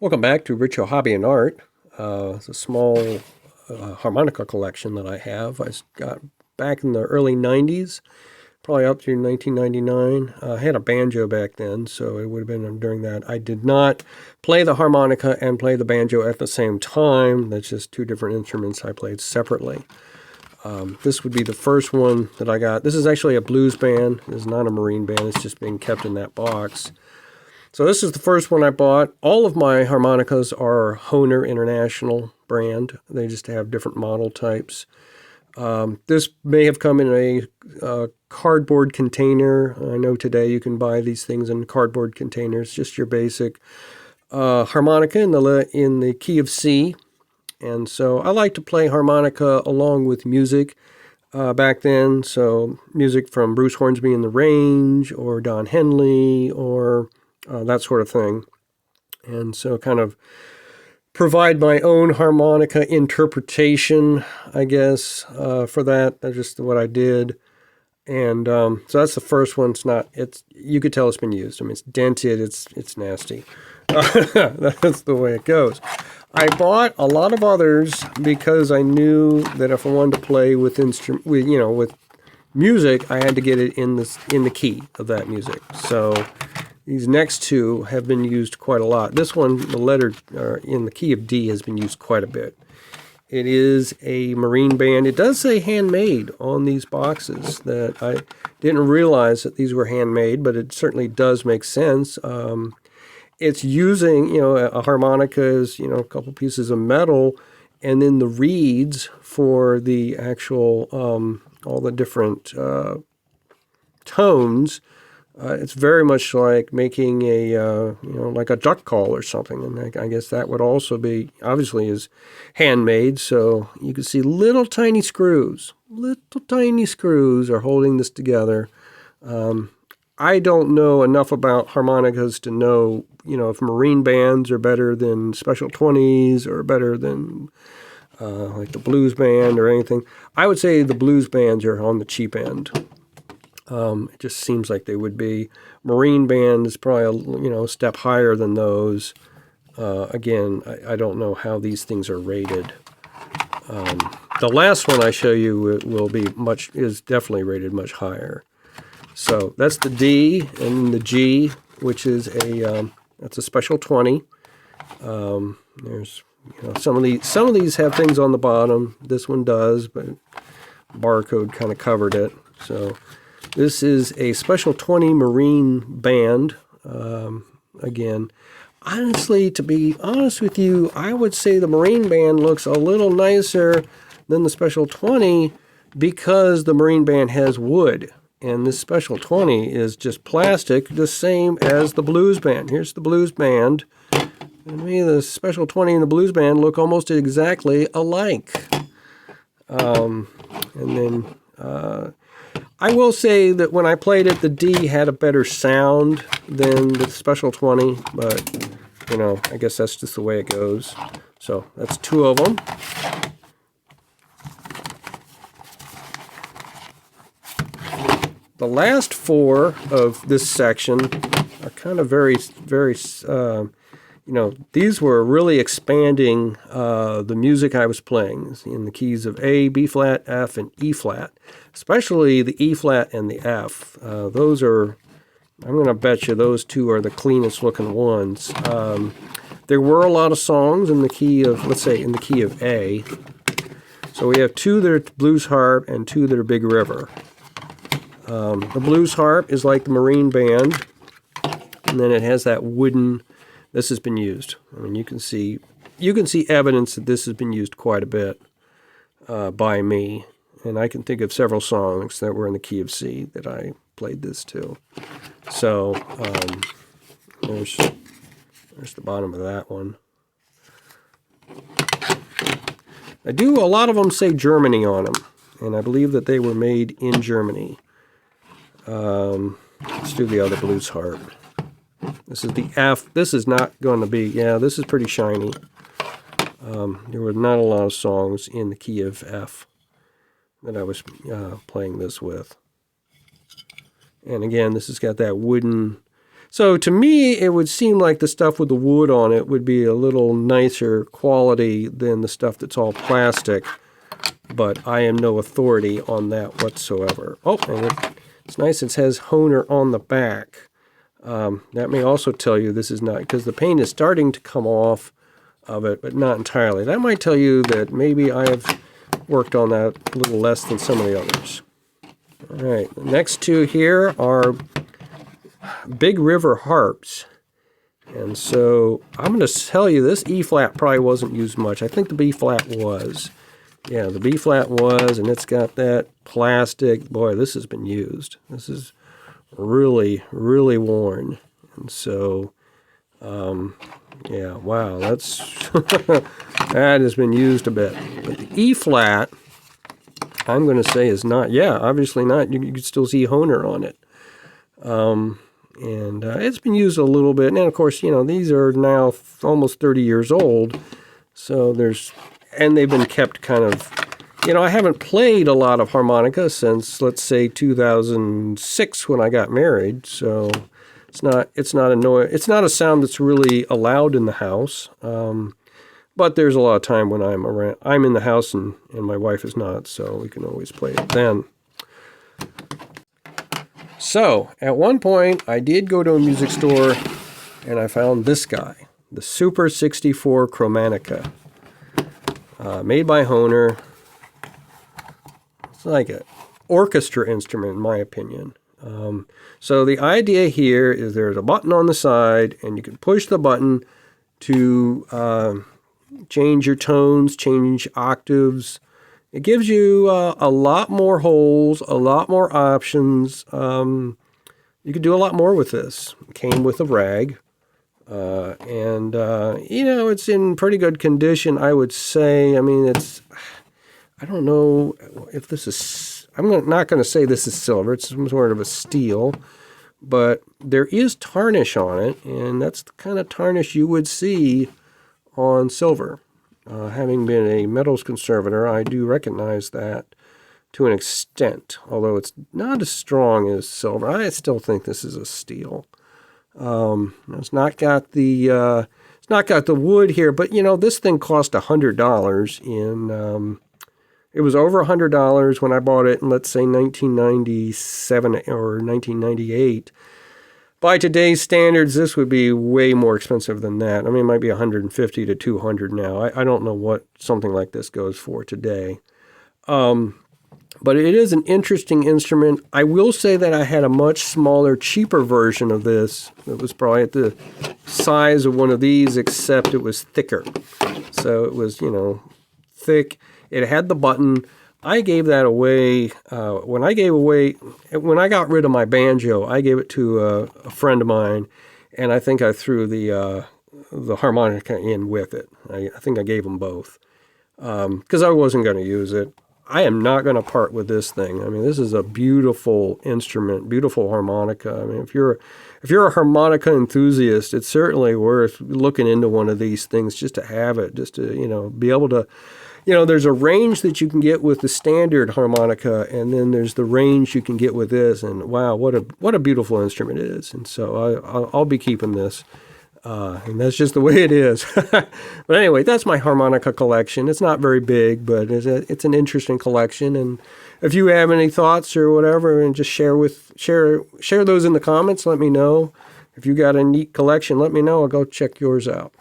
Welcome back to Rich Hobby and Art. It's a small harmonica collection that I have. I got back in the early 90s, probably up through 1999. I had a banjo back then, so it would have been during that. I did not play the harmonica and play the banjo at the same time. That's just two different instruments I played separately. This would be the first one that I got. This is actually a blues band. It's not a marine band. It's just being kept in that box. So this is the first one I bought. All of my harmonicas are Hohner International brand. They just have different model types. This may have come in a cardboard container. I know today you can buy these things in cardboard containers, just your basic harmonica in the key of C. And so I like to play harmonica along with music back then. So music from Bruce Hornsby and the Range or Don Henley or that sort of thing. And so kind of provide my own harmonica interpretation, I guess, for that. That's just what I did. And so that's the first one. You could tell it's been used. I mean, it's dented, it's nasty. That's the way it goes. I bought a lot of others because I knew that if I wanted to play with music, I had to get it in the key of that music. So these next two have been used quite a lot. This one, the letter in the key of D, has been used quite a bit. It is a marine band. It does say handmade on these boxes. That I didn't realize that these were handmade, but it certainly does make sense. It's using, a harmonica is, a couple pieces of metal, and then the reeds for the actual, all the different tones. It's very much like making like a duck call or something. And I guess that would also be, obviously, is handmade. So you can see little tiny screws are holding this together. I don't know enough about harmonicas to know, if marine bands are better than Special 20s or better than like the blues band or anything. I would say the blues bands are on the cheap end. It just seems like they would be. Marine band is probably a step higher than those. Again, I don't know how these things are rated. The last one I show you is definitely rated much higher. So that's the D, and the G, which is that's a Special 20. There's some of these have things on the bottom. This one does, but barcode kind of covered it. So this is a Special 20 Marine band. Again, honestly, to be honest with you, I would say the Marine band looks a little nicer than the Special 20 because the Marine band has wood. And this Special 20 is just plastic, the same as the blues band. Here's the blues band. And the Special 20 and the blues band look almost exactly alike. And then I will say that when I played it, the D had a better sound than the Special 20, but, I guess that's just the way it goes. So that's two of them. The last four of this section are kind of very, very, these were really expanding the music I was playing in the keys of A, B flat, F, and E flat, especially the E flat and the F. Those are, I'm going to bet you those two are the cleanest looking ones. There were a lot of songs in the key of, let's say, in the key of A. So we have two that are blues harp and two that are Big River. The blues harp is like the marine band, and then it has that wooden. This has been used. I mean, you can see evidence that this has been used quite a bit by me, and I can think of several songs that were in the key of C that I played this to. So there's the bottom of that one. A lot of them say Germany on them, and I believe that they were made in Germany. Let's do the other blues harp. This is the F. This is not going to be, this is pretty shiny. There were not a lot of songs in the key of F that I was playing this with. And again, this has got that wooden. So to me, it would seem like the stuff with the wood on it would be a little nicer quality than the stuff that's all plastic. But I am no authority on that whatsoever. Oh, and it's nice. It says Hohner on the back. That may also tell you this is not, because the paint is starting to come off of it, but not entirely. That might tell you that maybe I have worked on that a little less than some of the others. All right, the next two here are Big River harps. And so I'm going to tell you this E flat probably wasn't used much. I think the B flat was. Yeah, the B flat was, and it's got that plastic. Boy, this has been used. This is really, really worn. And so, yeah, wow, that's that has been used a bit. But the E flat, I'm going to say is not. Yeah, obviously not. You can still see Hohner on it. And it's been used a little bit. And of course, you know, these are now almost 30 years old. So and they've been kept kind of, you know, I haven't played a lot of harmonica since, let's say, 2006 when I got married. So it's not a sound that's really allowed in the house. But there's a lot of time when I'm in the house and my wife is not, so we can always play it then. So, at one point, I did go to a music store, and I found this guy, the Super 64 Chromatica, made by Hohner. It's like an orchestra instrument, in my opinion. So the idea here is there's a button on the side, and you can push the button to change your tones, change octaves. It gives you a lot more holes, a lot more options. You could do a lot more with this. It came with a rag. And you know, it's in pretty good condition, I would say. I mean, I don't know if this is, not going to say this is silver. It's some sort of a steel. But there is tarnish on it, and that's the kind of tarnish you would see on silver. Having been a metals conservator, I do recognize that to an extent, although it's not as strong as silver. I still think this is a steel. It's not got the wood here, but you know, this thing cost $100 it was over $100 when I bought it in, let's say, 1997 or 1998. By today's standards, this would be way more expensive than that. I mean, it might be $150 to $200 now. I don't know what something like this goes for today. But it is an interesting instrument. I will say that I had a much smaller, cheaper version of this. It was probably at the size of one of these, except it was thicker. So it was, you know, thick. It had the button. I gave that away. When I got rid of my banjo, I gave it to a friend of mine, and I think I threw the harmonica in with it. I think I gave them both because I wasn't going to use it. I am not going to part with this thing. I mean, this is a beautiful instrument, beautiful harmonica. I mean, if you're a harmonica enthusiast, it's certainly worth looking into one of these things just to have it, just to, you know, be able to. You know, there's a range that you can get with the standard harmonica, and then there's the range you can get with this. And wow, what a beautiful instrument it is. And so I'll be keeping this, and that's just the way it is. But anyway, that's my harmonica collection. It's not very big, but it's an interesting collection. And if you have any thoughts or whatever, and just share those in the comments. Let me know. If you got a neat collection, let me know. I'll go check yours out.